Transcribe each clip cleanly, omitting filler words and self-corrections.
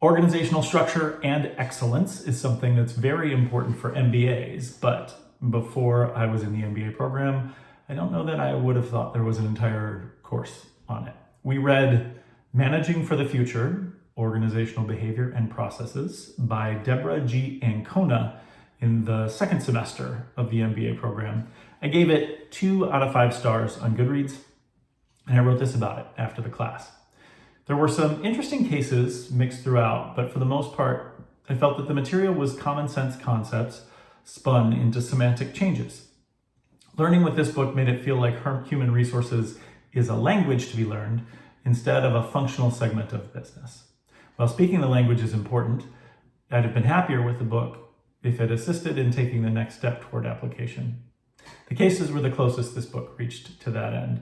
Organizational structure and excellence is something that's very important for MBAs, but before I was in the MBA program, I don't know that I would have thought there was an entire course on it. We read Managing for the Future, Organizational Behavior and Processes by Deborah G. Ancona in the second semester of the MBA program. I gave it 2 out of 5 stars on Goodreads, and I wrote this about it after the class. There were some interesting cases mixed throughout, but for the most part, I felt that the material was common sense concepts spun into semantic changes. Learning with this book made it feel like human resources is a language to be learned instead of a functional segment of business. While speaking the language is important, I'd have been happier with the book if it assisted in taking the next step toward application. The cases were the closest this book reached to that end.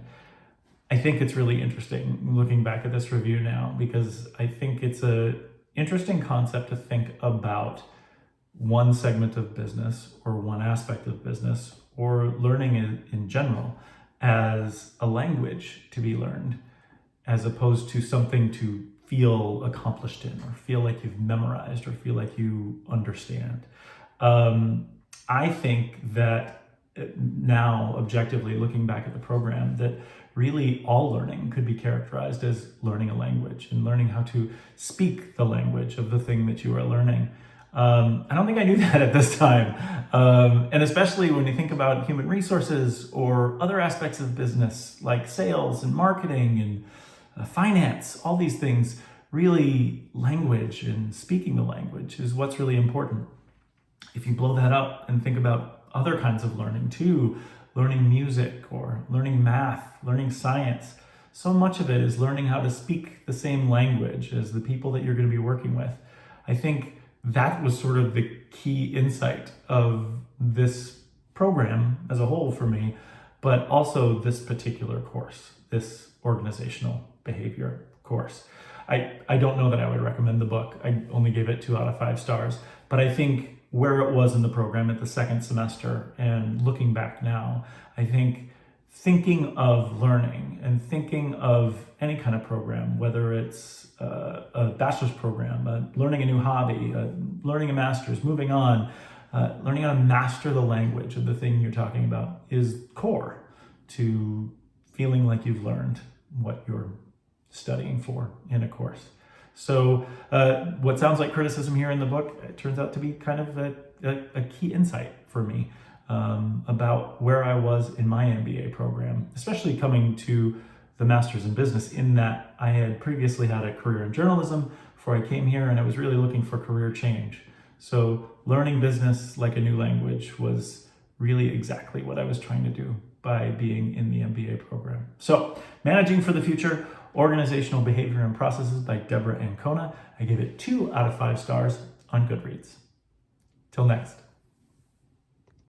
I think it's really interesting looking back at this review now, because I think it's an interesting concept to think about one segment of business or one aspect of business or learning in general as a language to be learned, as opposed to something to feel accomplished in or feel like you've memorized or feel like you understand. I think that now, objectively looking back at the program, that really all learning could be characterized as learning a language and learning how to speak the language of the thing that you are learning. I don't think I knew that at this time. And especially when you think about human resources or other aspects of business like sales and marketing and finance, all these things, really language and speaking the language is what's really important. If you blow that up and think about other kinds of learning too, learning music or learning math, learning science, so much of it is learning how to speak the same language as the people that you're going to be working with. I think that was sort of the key insight of this program as a whole for me, but also this particular course, this organizational behavior course. I don't know that I would recommend the book. I only gave it 2 out of 5 stars, but I think where it was in the program at the second semester and looking back now, I think thinking of learning and thinking of any kind of program, whether it's a bachelor's program, learning a new hobby, learning a master's, moving on, learning how to master the language of the thing you're talking about is core to feeling like you've learned what you're studying for in a course. So what sounds like criticism here in the book, it turns out to be kind of a key insight for me about where I was in my MBA program, especially coming to the Master's in Business, in that I had previously had a career in journalism before I came here, and I was really looking for career change. So learning business like a new language was really exactly what I was trying to do by being in the MBA program. So Managing for the Future, Organizational Behavior and Processes by Deborah Ancona. I gave it 2 out of 5 stars on Goodreads. Till next.